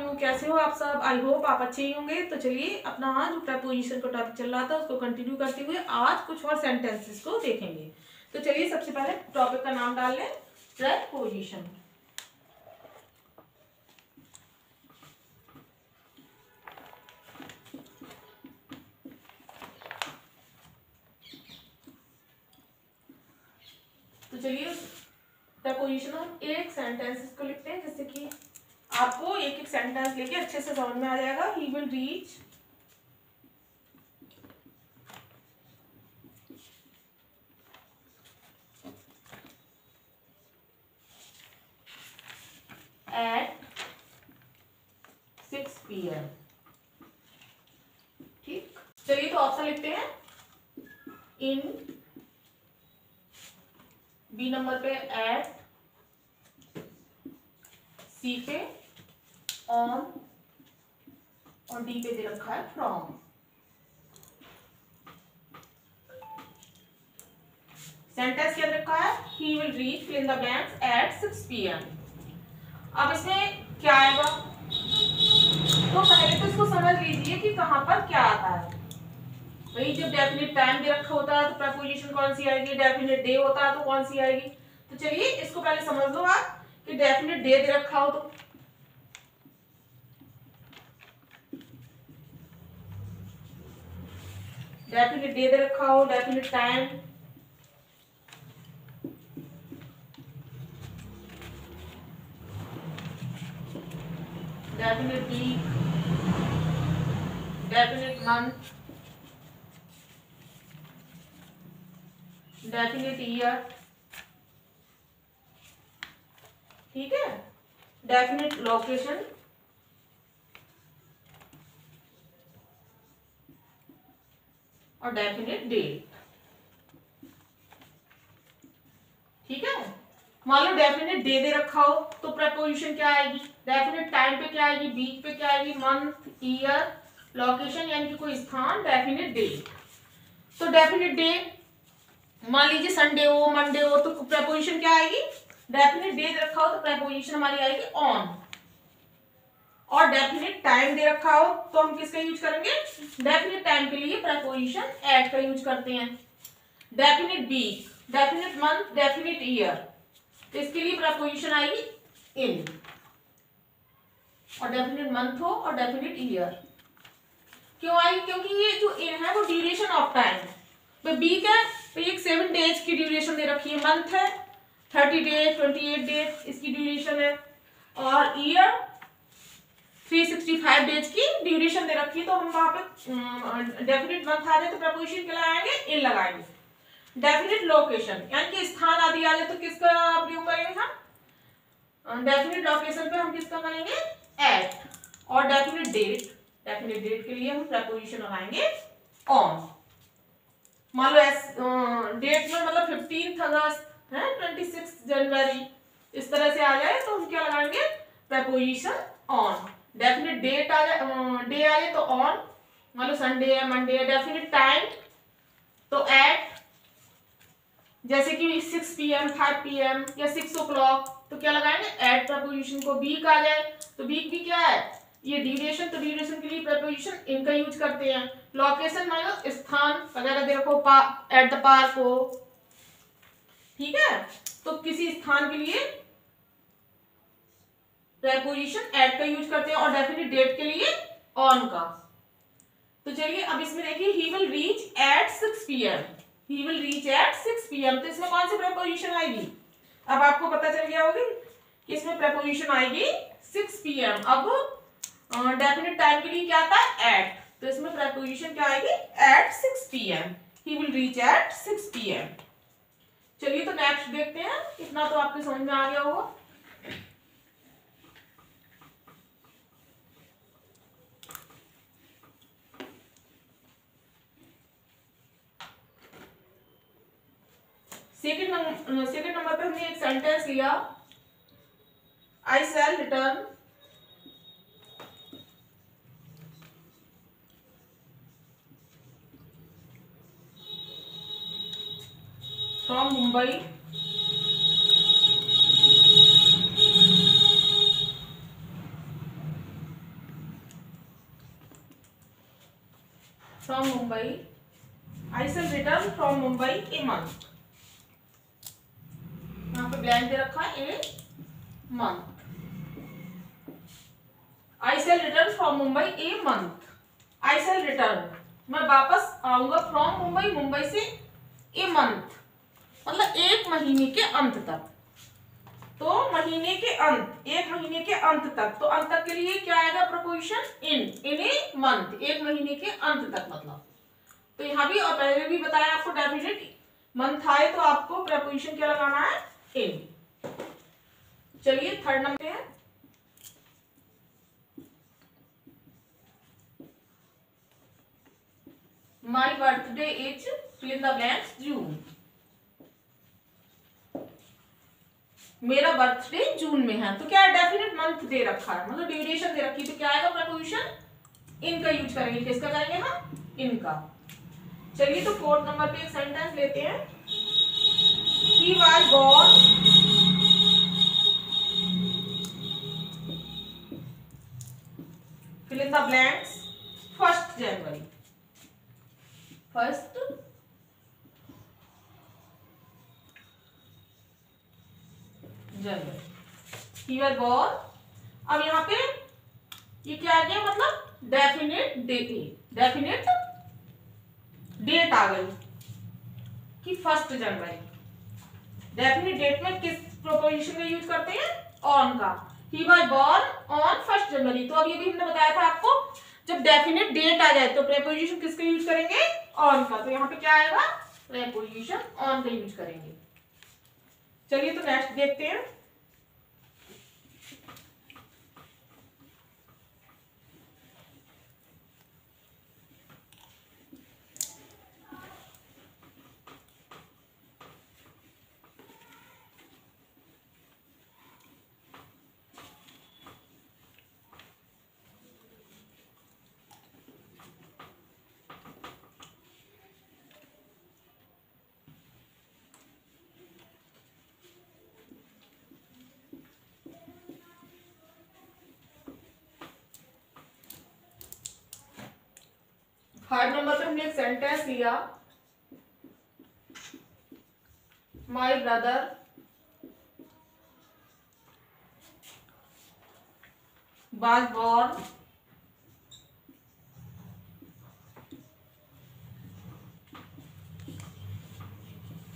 You, कैसे हो आप सब? आई होप आप अच्छे ही होंगे। तो चलिए अपना जो प्रेपोजिशन का टॉपिक चल रहा था उसको कंटिन्यू करते हुए आज कुछ और सेंटेंसेस को देखेंगे। तो चलिए सबसे पहले टॉपिक का नाम डाल लें, प्रेपोजिशन। तो चलिए प्रेपोजिशन हम एक सेंटेंसेस को लिखते हैं, जैसे कि आपको एक एक सेंटेंस लेके अच्छे से समझ में आ जाएगा। ही विल रीच at 6 PM। ठीक, चलिए तो ऑप्शन लिखते हैं। इन, बी नंबर पे एट, सी पे ऑन और डी पे दे रखा है फ्रॉम। सेंटेंस क्या रखा है? He will reach fill in the blanks at 6 PM। अब इसमें क्या आएगा, तो पहले तो इसको समझ लीजिए कि कहां पर क्या आता है। वही जब डेफिनेट टाइम दे रखा होता है तो प्रेपोजिशन कौन सी आएगी, डेफिनेट डे होता है तो कौन सी आएगी। तो चलिए इसको पहले समझ लो आप कि डेफिनेट डे दे रखा हो तो डेफिनेट डे दे रखा हो, definite time, definite week, definite month, definite year, ठीक है, डेफिनेट लोकेशन और डेफिनेट डेट। ठीक है, मान लो डेफिनेट डे दे रखा हो तो प्रेपोजिशन क्या आएगी, डेफिनेट टाइम पे क्या आएगी, वीक पे क्या आएगी, मंथ, ईयर, लोकेशन यानी कि कोई स्थान, डेफिनेट डेट। तो डेफिनेट डे मान लीजिए संडे हो, मंडे हो, तो प्रेपोजिशन क्या आएगी, डेफिनेट डे दे रखा हो तो प्रेपोजिशन हमारी आएगी ऑन। और डेफिनेट टाइम दे रखा हो तो हम किसका यूज करेंगे, डेफिनेट टाइम के लिए प्रेपोजिशन एट का यूज करते हैं। Definite week, definite month, definite year, तो इसके लिए प्रेपोजिशन आएगी इन। और डेफिनेट मंथ हो और डेफिनेट ईयर क्यों आएगी, क्योंकि ये जो इन है वो ड्यूरेशन ऑफ टाइम। तो वीक है तो एक 7 डेज की ड्यूरेशन दे रखी है, मंथ है 30 डेज, 28 डेज इसकी ड्यूरेशन है, और ईयर 365 डेज की ड्यूरेशन दे रखी है। तो हम वहां पे डेफिनेट मंथ आ जाए तो प्रेपोजिशन क्या लगाएंगे, इन लगाएंगे। डेफिनेट लोकेशन यानी कि स्थान आदि आ जाए तो किसका प्रयोग करेंगे हम, डेफिनेट लोकेशन पे हम किसका करेंगे, एट। और डेफिनेट डेट के लिए हम प्रेपोजिशन लगाएंगे ऑन। मान लो डेट में मतलब 15 अगस्त है, 26 जनवरी इस तरह से आ जाए तो हम क्या लगाएंगे, प्रेपोजिशन ऑन। डेफिनेट डेट आ जाए, डे आ जाए तो ऑन, मान लो संडे है, मंडे है। डेफिनेट टाइम तो एट, जैसे कि 6 PM, 5 PM या 6 o'clock तो क्या लगाएंगे, एट प्रेपोजिशन को। वीक आ जाए तो वीक भी क्या है, ये ड्यूरेशन, तो ड्यूरेशन के लिए प्रेपोजिशन इनका यूज करते हैं। लोकेशन मतलब स्थान वगैरह देखो, एट द पार्क हो, ठीक है, तो किसी स्थान के लिए प्रेपोजिशन एट का यूज करते हैं। और डेफिनेट डेट के लिए ऑन का। तो चलिए अब इसमें देखिए, ही will reach at 6 PM, he will reach at 6 PM, तो इसमें कौन सी प्रेपोजिशन आएगी, अब आपको पता चल गया होगा कि इसमें प्रेपोजिशन आएगी 6 PM। अब डेफिनेट टाइम के लिए क्या आता है, एट, तो इसमें प्रेपोजिशन क्या आएगी, at 6 PM, he will reach at 6 PM। चलिए तो नेक्स्ट देखते हैं, इतना तो आपके समझ में आ गया होगा। सेकेंड नंबर पे हमने एक सेंटेंस लिया, I shall return from Mumbai from Mumbai, I shall return from Mumbai a month, यहाँ पे ब्लैंक दे रखा है a month, I shall return from Mumbai a month, I shall return मैं वापस आऊंगा फ्रॉम मुंबई, मुंबई से ए मंथ मतलब एक महीने के अंत तक। तो महीने के अंत, एक महीने के अंत तक, तो अंत तक के लिए क्या आएगा प्रपोजिशन इन ए मंथ, एक महीने के अंत तक मतलब। तो यहाँ भी और पहले भी बताया आपको डेफिनेट मंथ आए तो आपको प्रपोजिशन क्या लगाना है इन। चलिए थर्ड नंबर पे है, my birthday is fill in the blanks June, मेरा बर्थडे जून में है। तो क्या है डेफिनेट मंथ दे रखा है मतलब ड्यूरेशन दे रखी है, तो क्या आएगा प्रपोजिशन इन का यूज करेंगे। किसका करेंगे हम इनका। चलिए तो फोर्थ नंबर पे एक सेंटेंस लेते हैं, he was born fill in the blanks 1 जनवरी, 1 जनवरी ही वाज बोर्न। अब यहाँ पे ये क्या आ गया मतलब डेफिनेट डेट, डेफिनेट डेट आ गई कि 1 जनवरी। डेफिनेट डेट में किस प्रोपोजिशन का यूज करते हैं ऑन का, ही वाज बोर्न ऑन 1 जनवरी। तो अब ये भी हमने बताया था आपको, जब डेफिनेट डेट आ जाए तो प्रेपोजिशन किसका यूज करेंगे ऑन का। तो यहाँ पे क्या आएगा प्रेपोजिशन ऑन का यूज करेंगे। चलिए तो नेक्स्ट देखते हैं, थर्ड नंबर पे हमने एक सेंटेंस लिया, माई ब्रदर was born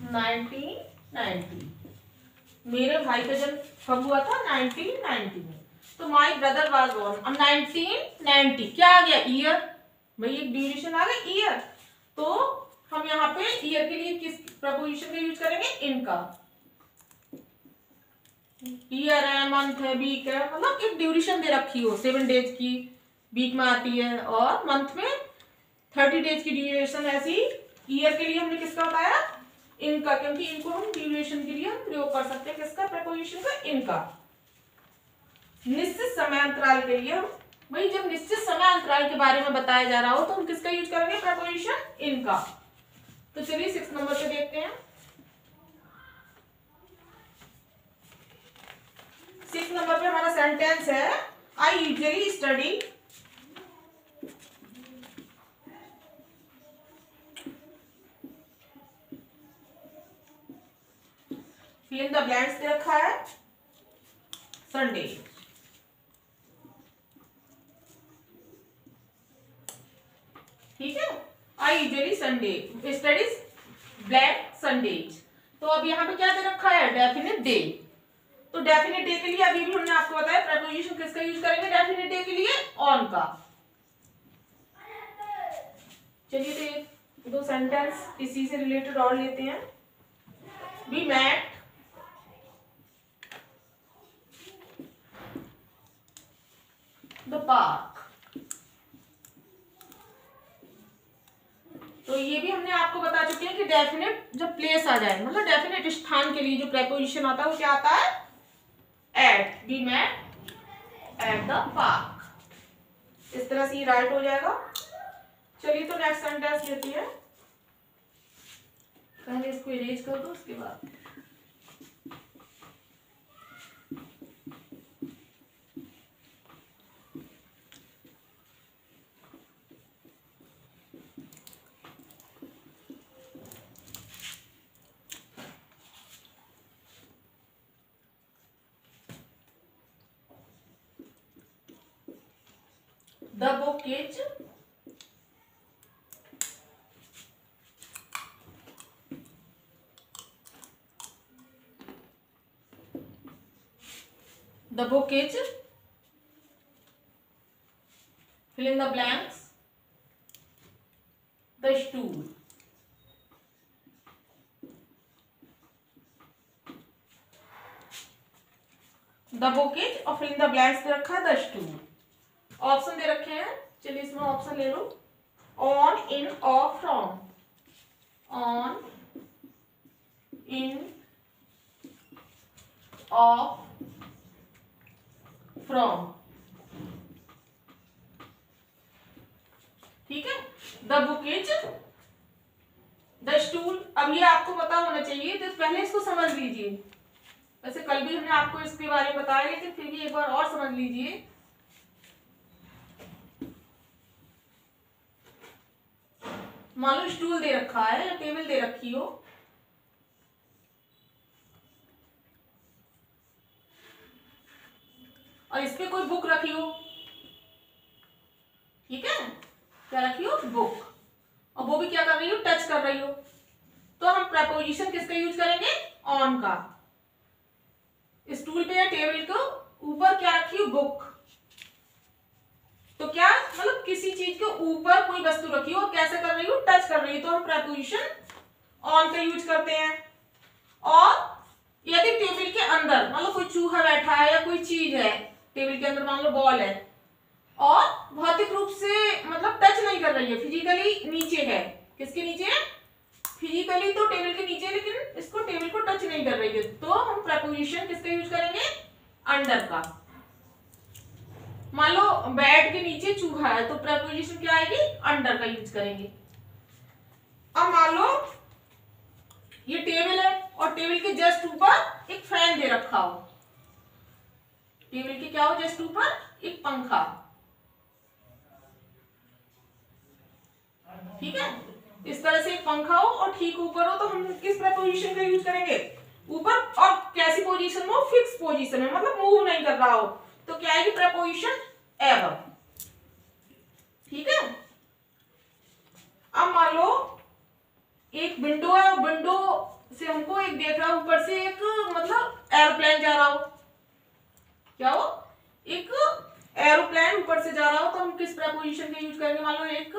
1990, मेरे भाई का जन्म कब हुआ था 1990 में। तो माई ब्रदर वाज बोर्न, अब 1990 क्या आ गया ईयर, भाई एक ड्यूरेशन आ गया ईयर। तो हम यहाँ पे ईयर के लिए किस प्रपोजिशन का यूज करेंगे इनका। ईयर है, मंथ है, वीक है, मतलब एक ड्यूरेशन दे रखी हो 7 डेज की वीक में आती है और मंथ में 30 डेज की ड्यूरेशन। ऐसी ईयर के लिए हमने किसका बताया इनका, क्योंकि इनको हम ड्यूरेशन के लिए हम प्रयोग कर सकते हैं किसका प्रपोजिशन का इनका। निश्चित समय अंतराल के लिए हम, भाई जब निश्चित समय अंतराल के बारे में बताया जा रहा हो तो हम किसका यूज करेंगे प्रपोजिशन इनका। तो चलिए 6 नंबर पे देखते हैं, 6 नंबर पे हमारा सेंटेंस है, I usually study fill in the blanks दे रखा है संडे। ठीक है, I usually Sunday studies blank Sundays. तो अब यहाँ पे क्या दे रखा है डेफिनेट डे। तो डेफिनेट डे के लिए अभी भी हमने आपको बताया प्रपोजिशन किसका यूज करेंगे डेफिनेट डे के लिए ऑन का। चलिए तो 2 सेंटेंस इसी से रिलेटेड और लेते हैं, वी मेट द पार्क। तो ये भी हमने आपको बता चुके हैं कि डेफिनेट जब प्लेस आ जाए मतलब डेफिनेट स्थान के लिए जो प्रेपोजिशन आता है वो क्या आता है at, we met at the park. इस तरह से ये राइट हो जाएगा। चलिए तो नेक्स्ट सेंटेंस लेती है, पहले इसको इरेज कर दो उसके बाद। The book is the book is, fill in the blanks, the stool. The book is और fill in the blanks दे रखा है the stool. ऑप्शन दे रखे हैं, चलिए इसमें ऑप्शन ले लो. On, in, off, from. On, in, off, from. ठीक है. The book is, the stool. अब ये आपको पता होना चाहिए, तो पहले इसको समझ लीजिए. वैसे कल भी हमने आपको इसके बारे में बताया, लेकिन फिर भी एक बार और समझ लीजिए. मान लो स्टूल दे रखा है या टेबल दे रखी हो, और इस पे कोई बुक रखी हो. ठीक है, क्या रखी हो? बुक. और वो भी क्या कर रही हो? टच कर रही हो. तो हम प्रेपोजिशन किसका यूज करेंगे? ऑन का. स्टूल पे या टेबल को ऊपर क्या रखी हो? बुक. तो क्या मतलब किसी चीज के ऊपर कोई वस्तु रखी हो, कैसे कर रही हो? टच कर रही हो. तो हम प्रेपोजिशन ऑन का यूज करते हैं. और यदि टेबल के अंदर मतलब कोई चूहा बैठा है या कोई चीज है टेबल के अंदर, मान लो बॉल है, और भौतिक रूप से मतलब टच नहीं कर रही है, फिजिकली नीचे है. किसके नीचे है? फिजिकली तो टेबल के नीचे, लेकिन इसको टेबल को टच नहीं कर रही है, तो हम प्रेपोजिशन किसका यूज करेंगे? अंडर का. मान लो बेड के नीचे चूहा है, तो प्रेपोजिशन क्या आएगी? अंडर का यूज करेंगे. अब मान लो ये टेबल है और टेबल के जस्ट ऊपर एक फैन दे रखा हो. टेबल के क्या हो? जस्ट ऊपर एक पंखा. ठीक है, इस तरह से एक पंखा हो और ठीक ऊपर हो, तो हम किस प्रेपोजिशन का यूज करेंगे? ऊपर. और कैसी पोजीशन में हो? फिक्स पोजीशन में, मतलब मूव नहीं कर रहा हो, तो क्या आएगी? Preposition above. ठीक है. अब मान लो एक विंडो है और विंडो से हमको एक देख रहा है ऊपर से एक मतलब एरोप्लेन जा रहा हो. क्या हो? एक एरोप्लेन ऊपर से जा रहा हो, तो हम किस प्रेपोजिशन का यूज करेंगे? मान लो एक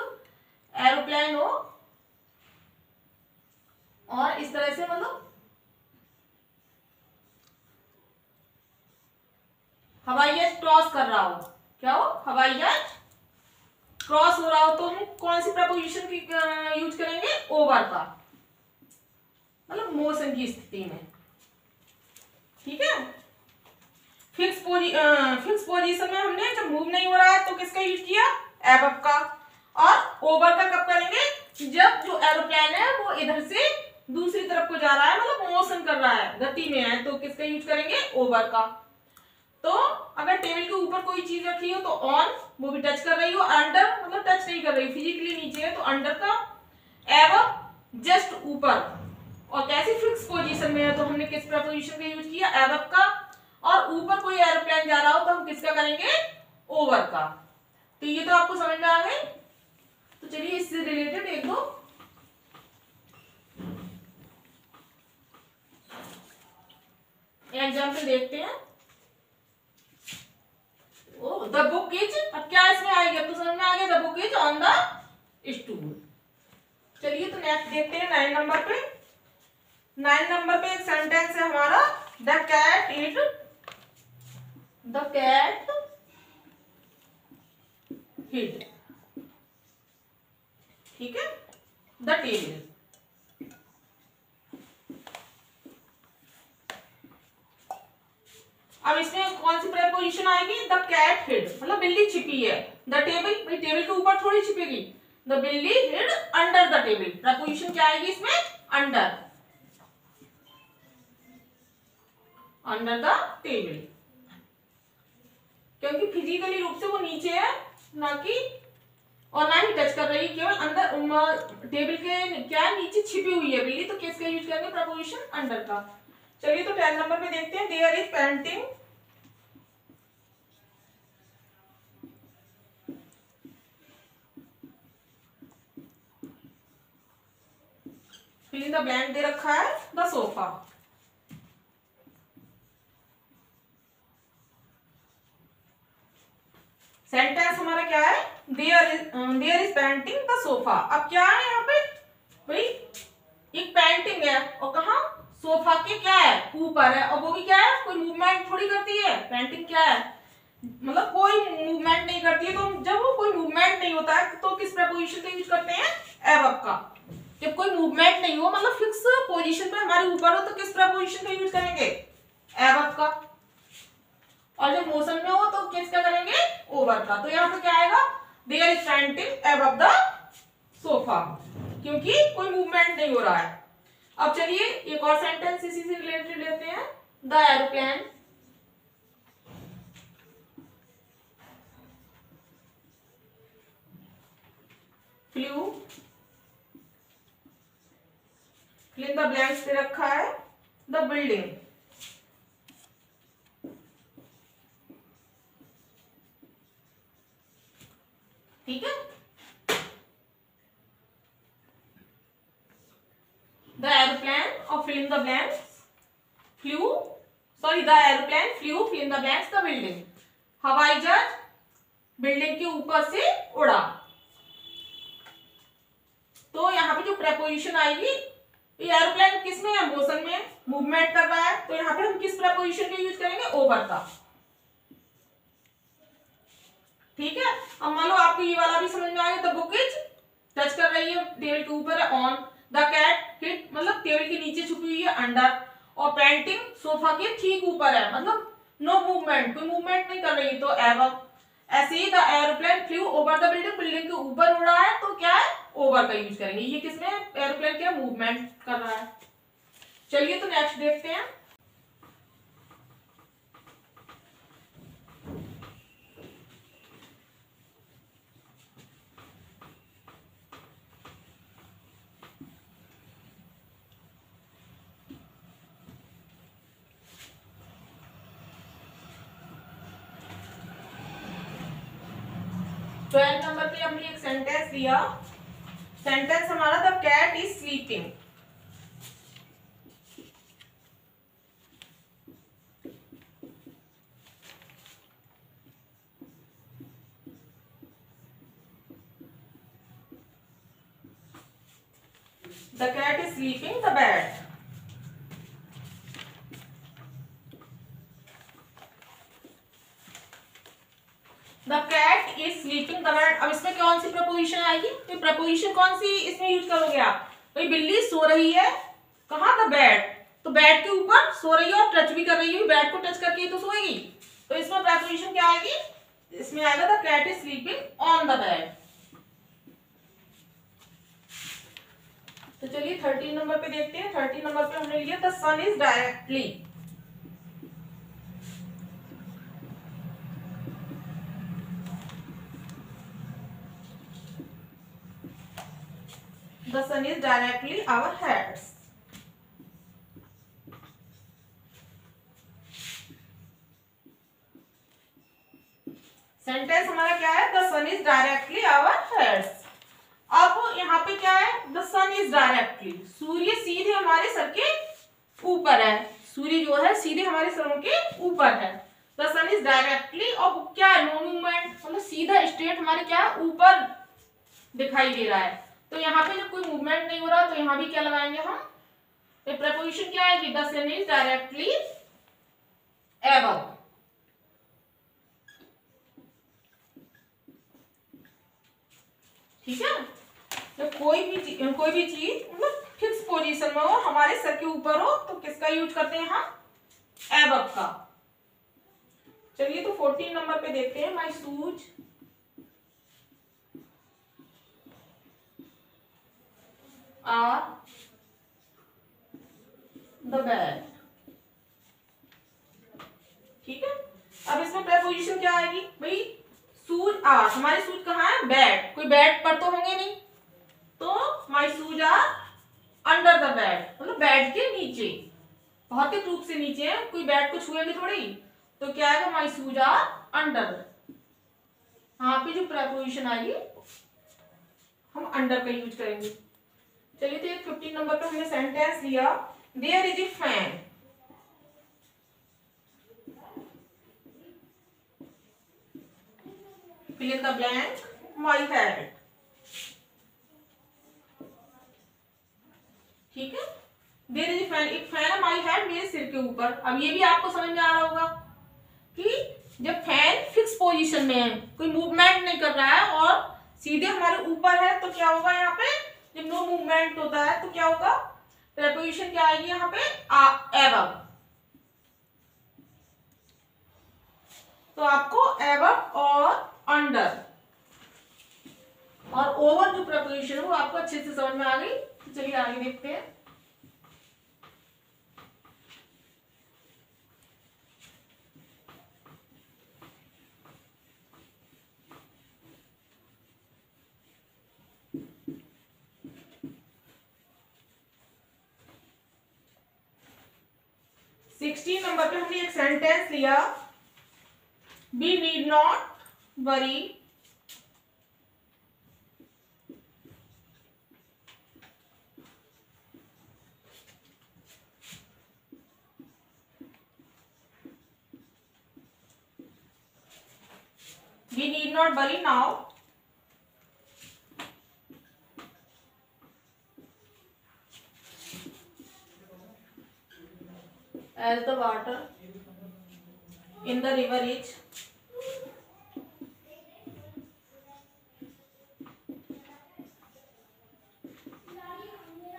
एरोप्लेन हो और इस तरह से मतलब हवाई जहाज क्रॉस कर रहा हो. क्या हो? हवाई जहाज क्रॉस हो रहा हो, तो हम कौन सी प्रपोजिशन की यूज करेंगे? ओवर का, मतलब मोशन की स्थिति में. ठीक है. फिक्स पोजीशन में हमने जब मूव नहीं हो रहा है तो किसका यूज किया? एबव का. और ओवर का कब करेंगे? जब जो एरोप्लेन है वो इधर से दूसरी तरफ को जा रहा है, मतलब मोशन कर रहा है, गति में है, तो किसका यूज करेंगे? ओवर का. तो अगर टेबल के ऊपर कोई चीज रखी हो तो ऑन, वो भी टच कर रही हो. अंडर मतलब टच नहीं कर रही, फिजिकली नीचे है, तो अंडर का. एबव जस्ट ऊपर. और कैसी? फिक्स पोजीशन में है, तो हमने किस प्रेपोजिशन का यूज किया? एबव का. और ऊपर कोई एरोप्लेन जा रहा हो तो हम किसका करेंगे? ओवर का. तो ये तो आपको समझ में आ गए. तो चलिए इससे रिलेटेड एक दो एग्जाम्पल देखते हैं. द बुक इज, अब क्या इसमें आएगा? तो समझ में आ गया. The book is on the stool. चलिए तो नेक्स्ट देखते हैं 9 नंबर पे. 9 नंबर पे एक सेंटेंस है हमारा, the cat it, the cat hid. ठीक है. The table. अब इसमें कौन सी प्रेपोजिशन आएगी? द कैट हिड, मतलब बिल्ली छिपी है. द टेबल, भाई टेबल के ऊपर थोड़ी छिपेगी. द बिल्ली hid under the table. Preposition क्या आएगी इसमें? अंडर. अंडर द टेबल, क्योंकि फिजिकली रूप से वो नीचे है, ना कि और ना ही टच कर रही है, केवल अंदर टेबल के क्या नीचे छिपी हुई है बिल्ली. तो किसका यूज करेंगे? प्रेपोजिशन अंडर का. चलिए तो 10 नंबर पे देखते हैं. There is painting, fill in the blank दे रखा है द सोफा। सेंटेंस हमारा क्या है, there is painting the sofa. अब क्या है यहाँ पे भाई, एक पेंटिंग है और कहा सोफा के क्या है ऊपर है, और वो भी क्या है कोई मूवमेंट थोड़ी करती है। पेंटिंग क्या है मतलब कोई मूवमेंट नहीं करती है, तो जब वो कोई मूवमेंट नहीं होता है तो किस प्रीपोजिशन का यूज करते हैं, एबव का। जब कोई मूवमेंट नहीं हो मतलब फिक्स पोजीशन पे हमारे ऊपर हो तो किस प्रीपोजिशन का यूज करेंगे, एबव का। और जब मोशन में हो तो किसका करेंगे, ओवर का। तो यहाँ पे क्या आएगा, there is painting above the sofa, क्योंकि कोई मूवमेंट नहीं हो रहा है। अब चलिए एक और सेंटेंस इसी से रिलेटेड लेते हैं। The aeroplane flew, fill in the blanks पे रखा है द बिल्डिंग। ठीक है, द एरोप्लेन और fill in the blanks flew, sorry the aeroplane flew fill in the blanks the building. हवाई जहाज बिल्डिंग के ऊपर से उड़ा। तो यहाँ पे जो प्रेपोजिशन आएगी, ये एरोप्लेन किसमें है, मोशन में, मूवमेंट कर रहा है, तो यहाँ पे हम किस प्रेपोजिशन का यूज करेंगे, ओवर का। ठीक है, अब मान लो आपको ये वाला भी समझ में आ गया। द बुक इज टच कर रही है, टेबल के ऊपर है, ऑन। द कैट हिट मतलब टेबल के नीचे छुपी हुई है, अंडर। और पेंटिंग सोफा के ठीक ऊपर है, मतलब नो मूवमेंट, कोई मूवमेंट नहीं कर रही, तो एबव। ऐसे ही the aeroplane flew over the building, building के ऊपर उड़ा है, तो क्या है, ओवर का यूज करेंगे। ये किसमें, एरोप्लेन क्या मूवमेंट कर रहा है। चलिए तो नेक्स्ट देखते हैं। ट्वेल्थ नंबर पे हमने एक सेंटेंस लिया। सेंटेंस हमारा the cat is sleeping. The cat is sleeping the bed. The cat is sleeping the bed. अब इसमें कौन सी प्रपोजिशन आएगी, तो प्रपोजिशन कौन सी इसमें यूज करोगे आप, भाई बिल्ली सो रही है कहाँ, द बेड, तो बेड के ऊपर सो रही है और टच भी कर रही है, बेड को टच करके तो सोएगी। तो इसमें प्रपोजिशन क्या आएगी, इसमें आएगा the cat is sleeping on the bed. तो चलिए 13 नंबर पे देखते हैं। 13 नंबर पे हमने लिया the sun is directly. The sun is directly our heads. Sentence हमारा क्या है, the sun is directly our heads. अब यहाँ पे क्या है, द सन इज डायरेक्टली, सूर्य सीधे हमारे सर के ऊपर है, सूर्य जो है सीधे हमारे सरों के ऊपर है। द सन इज डायरेक्टली, और क्या है, नो मूवमेंट, मतलब सीधा स्ट्रेट हमारे क्या है ऊपर दिखाई दे रहा है। तो यहाँ पे जब कोई मूवमेंट नहीं हो रहा तो यहाँ भी क्या लगाएंगे हम, तो प्रीपोजिशन क्या आएगी, the sun is directly above. ठीक है, तो कोई भी चीज मतलब फिक्स पोजीशन में हो, हमारे सर के ऊपर हो, तो किसका यूज करते हैं हम, एबव का। चलिए तो 14 नंबर पे देखते हैं। My shoes are the bed. ठीक है, अब इसमें प्रीपोजिशन क्या आएगी भाई, शूज आर, हमारे शूज कहाँ है, बेड, कोई बेड पर तो होंगे नहीं, तो my shoes are under the bed, मतलब बेड के नीचे, भौतिक रूप से नीचे है, कोई बेड को छुएंगे थोड़ी, तो क्या आएगा, माय शूज आर अंडर। यहाँ पे जो प्रीपोजिशन आएगी हम अंडर का यूज करेंगे। चलिए, तो 15 नंबर पे हमने सेंटेंस लिया, there is a fan, fill in the blank, my head। ठीक है, देयर इज ए फैन, एक फैन है माई हेड, मेरे सिर के ऊपर। अब ये भी आपको समझ में आ रहा होगा कि जब फैन फिक्स पोजीशन में है, कोई मूवमेंट नहीं कर रहा है और सीधे हमारे ऊपर है, तो क्या होगा यहाँ पे, जब नो मूवमेंट होता है तो क्या होगा, प्रेपोजिशन क्या आएगी यहाँ पे, एबव। तो आपको एबव और अंडर और ओवर जो प्रेपोजिशन है वो आपको अच्छे से समझ में आ गई। तो चलिए आगे देखते हैं। सिक्सटीन नंबर पे हमने एक सेंटेंस लिया, we need not worry we need not worry now as the water in the river is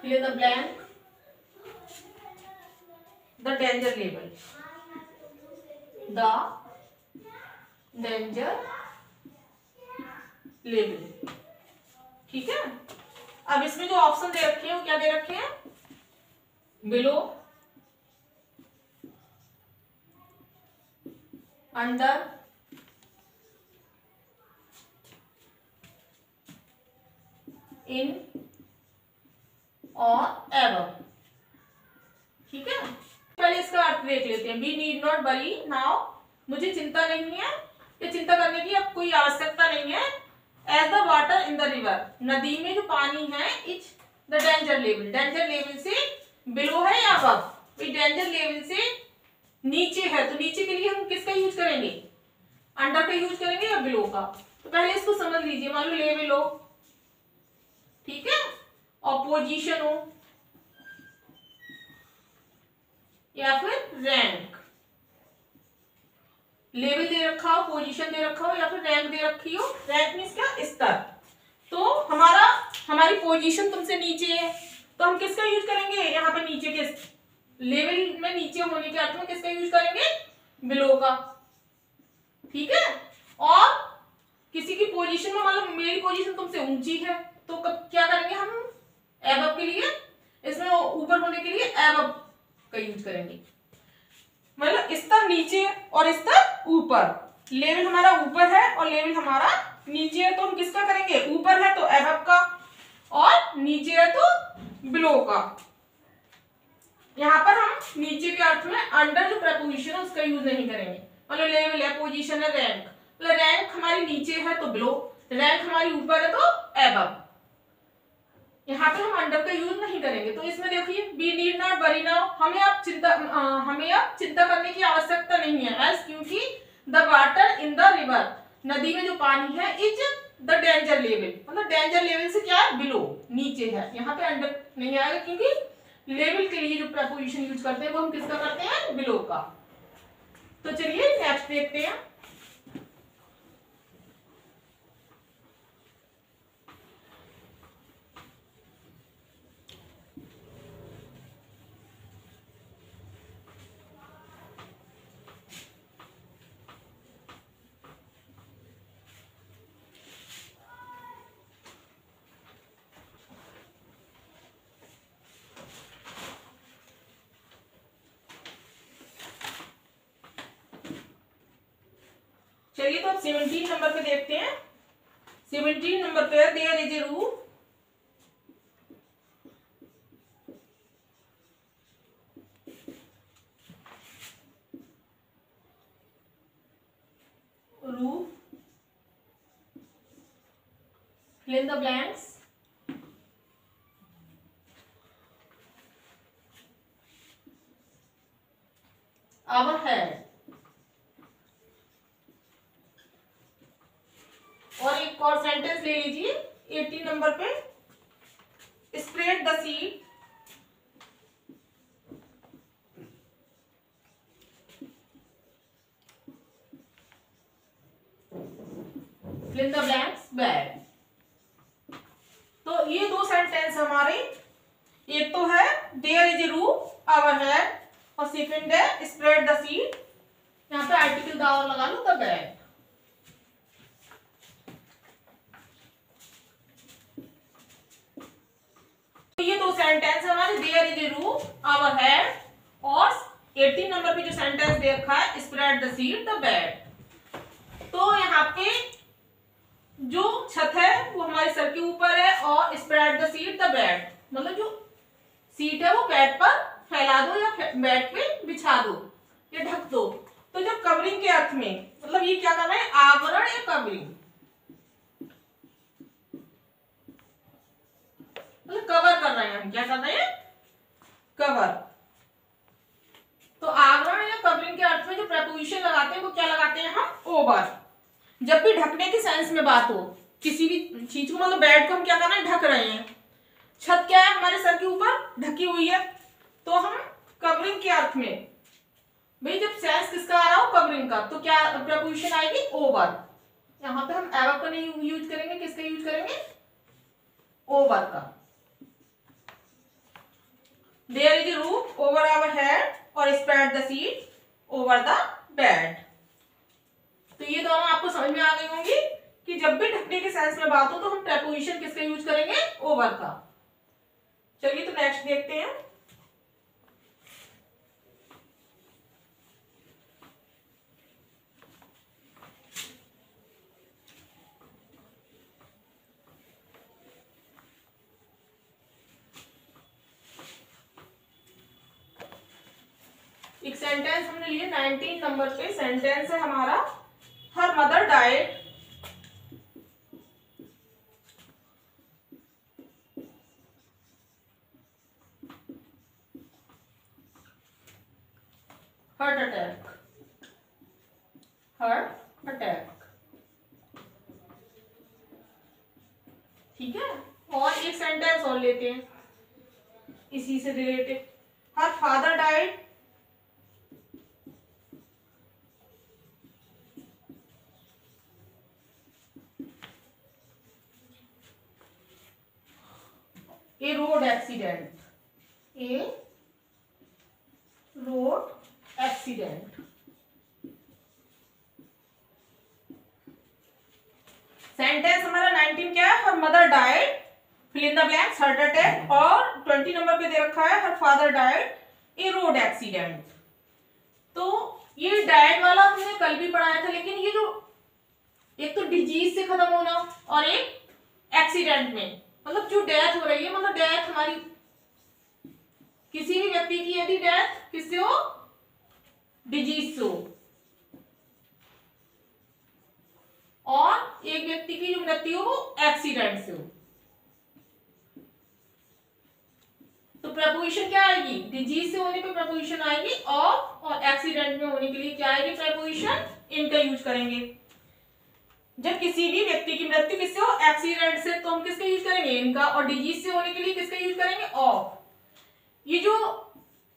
fill in the blank, the danger level, the danger level. ठीक है, अब इसमें जो ऑप्शन दे रखे हैं वो क्या दे रखे हैं, बिलो, अंडर, इन और एबव। ठीक है, पहले इसका अर्थ देख लेते हैं। We need not worry now, मुझे चिंता नहीं है, ये चिंता करने की अब कोई आवश्यकता नहीं है। As the water in the river, नदी में जो पानी है, is the danger level, danger level से बिलो है या अबव, डेंजर लेवल से नीचे है, तो नीचे के लिए हम किसका यूज करेंगे, अंडर का यूज करेंगे या बिलो का। तो पहले इसको समझ लीजिए, मान लो लेवल हो, ठीक है, और पोजीशन हो या फिर रैंक, लेवल दे रखा हो, पोजीशन दे रखा हो या फिर रैंक दे रखी हो। रैंक मींस क्या, स्तर। तो हमारी पोजीशन तुमसे नीचे है, तो हम किसका यूज करेंगे यहाँ पे, नीचे के लेवल में नीचे होने के अर्थ में किसका यूज करेंगे, बिलो का। ठीक है, और किसी की पोजीशन में, मतलब मेरी पोजीशन तुमसे ऊंची है, तो कब क्या करेंगे हम, एबव के लिए, इसमें ऊपर होने के लिए एबव का यूज करेंगे। मतलब स्तर नीचे और स्तर ऊपर, लेवल हमारा ऊपर है और लेवल हमारा नीचे है, तो हम किसका करेंगे, ऊपर है तो एबव का और नीचे है तो बिलो का। यहाँ पर हम नीचे के अर्थ में अंडर जो प्रेपोजिशन है उसका यूज नहीं करेंगे। मतलब लेवल है, पोजीशन है, रैंक, मतलब रैंक हमारी नीचे है तो बिलो, रैंक हमारी ऊपर है तो एबव। यहाँ पे हम अंडर का यूज नहीं करेंगे। तो इसमें देखिए, we need not worry now, हमें अब चिंता करने की आवश्यकता नहीं है। एज क्योंकि the water in the river, नदी में जो पानी है, इज द डेंजर लेवल, मतलब डेंजर लेवल से क्या है, बिलो, नीचे है। यहाँ पे अंडर नहीं आएगा क्योंकि लेवल के लिए जो प्रेपोजिशन यूज करते हैं वो हम किसका करते हैं, बिलो का। तो चलिए नेक्स्ट देखते हैं। चलिए, तो अब 17 नंबर पे देखते हैं। 17 नंबर पे there is a roof, fill in the blanks, एक और सेंटेंस ले लीजिए 18 नंबर पे, spread the seed fill in the blanks bag। तो ये दो सेंटेंस हमारे, एक तो है there is a roof our head और सेकंड है स्प्रेड द सीड, यहाँ पे आर्टिकल द और लगा लो द बैग। तो ये दो सेंटेंस हमारे there is a roof our head और 18 नंबर पे जो सेंटेंस दे रखा है spread the seed the bag. तो यहाँ पे जो छत है वो हमारे सर के ऊपर है और spread the seed the bed, मतलब जो सीट है वो बेड पर फैला दो या बेड पे बिछा दो या ढक दो। तो जब कवरिंग के अर्थ में मतलब ये क्या कर रहे हैं, आवरण या कवरिंग, मतलब कवर कर रहे हैं, हम क्या कर रहे हैं, कवर। तो आवरण या कवरिंग के अर्थ में जो प्रपोजिशन लगाते हैं वो क्या लगाते हैं हम, ओवर। जब भी ढकने की सेंस में बात हो किसी भी चीज को, मतलब बेड को हम क्या कर रहे हैं, ढक रहे हैं। छत क्या है, हमारे सर के ऊपर ढकी हुई है, तो हम कवरिंग के अर्थ में, भाई जब सेंस किसका आ रहा हो, कवरिंग का, तो क्या प्रपोजिशन आएगी, ओवर। यहाँ पे हम एवर का नहीं यूज करेंगे, किसका यूज करेंगे, ओवर का। There is a roof over our head और spread the seed over the bed. तो ये दोनों आपको समझ में आ गई होंगी कि जब भी ढकने के सेंस में बात हो तो हम प्रपोजिशन किसका यूज करेंगे, ओवर का। चलिए तो नेक्स्ट देखते हैं। एक सेंटेंस हमने लिए 19 नंबर पे, सेंटेंस है हमारा हर mother died heart attack, heart attack, ठीक है। और एक सेंटेंस और लेते हैं इसी से रिलेटेड, हर father died a road accident, a road accident. Sentence हमारा 19 क्या है, her mother died fill in the blanks heart attack, और 20 नंबर पे दे रखा है her father died a road accident. तो ये डाइड वाला हमने कल भी पढ़ाया था, लेकिन ये जो एक तो डिजीज से खत्म होना और एक एक्सीडेंट में, मतलब जो डेथ हो रही है, मतलब डेथ हमारी किसी भी व्यक्ति की यदि डेथ किससे हो, डिजीज से हो, और एक व्यक्ति की जो मृत्यु हो वो एक्सीडेंट से हो, तो प्रपोजिशन क्या आएगी, डिजीज से होने पे प्रपोजिशन आएगी और एक्सीडेंट में होने के लिए क्या आएगी प्रपोजिशन, इनका यूज करेंगे। जब किसी भी व्यक्ति की मृत्यु किससे हो, एक्सीडेंट से, तो हम किसका यूज करेंगे, इनका, और डिजीज से होने के लिए किसका यूज करेंगे, ऑफ। ये जो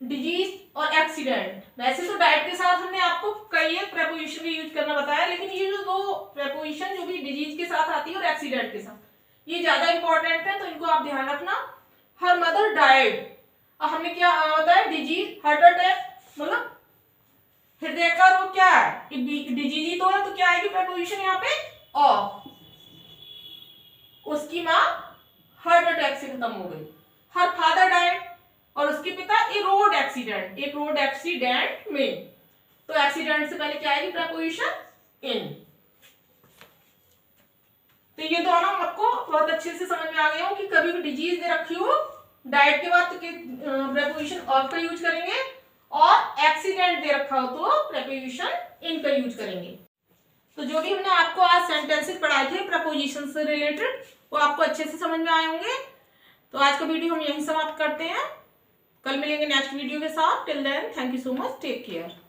डिजीज और एक्सीडेंट, वैसे तो डाइट के साथ हमने आपको कई एक प्रपोजिशन भी यूज करना बताया, लेकिन ये जो दो प्रपोजिशन जो भी डिजीज के साथ आती है और एक्सीडेंट के साथ, ये ज्यादा इंपॉर्टेंट है, तो इनको आप ध्यान रखना। हर मदर डाइड, और हमने क्या बताया, डिजीज, हार्ट अटैक, मतलब हृदय का रोग क्या है, डिजीज ही तो है, तो क्या आएगी प्रपोजिशन यहाँ पे, ऑफ। उसकी माँ हार्ट अटैक से खत्म हो गई। हर फादर डाइड, और उसके पिता ए रोड एक्सीडेंट, एक रोड एक्सीडेंट में, तो एक्सीडेंट से पहले क्या आएगी प्रपोजिशन, इन। तो ये दोनों आपको बहुत अच्छे से समझ में आ गए हो कि कभी भी डिजीज दे रखी हो डाइट के बाद तो प्रपोजिशन ऑफ का यूज करेंगे, और एक्सीडेंट दे रखा हो तो प्रपोजिशन इन का यूज करेंगे। तो जो भी हमने आपको आज सेंटेंसेस पढ़ाए थे प्रपोजिशन से रिलेटेड, वो आपको अच्छे से समझ में आए होंगे। तो आज का वीडियो हम यहीं समाप्त करते हैं, कल मिलेंगे नेक्स्ट वीडियो के साथ। Till then thank you so much, take care.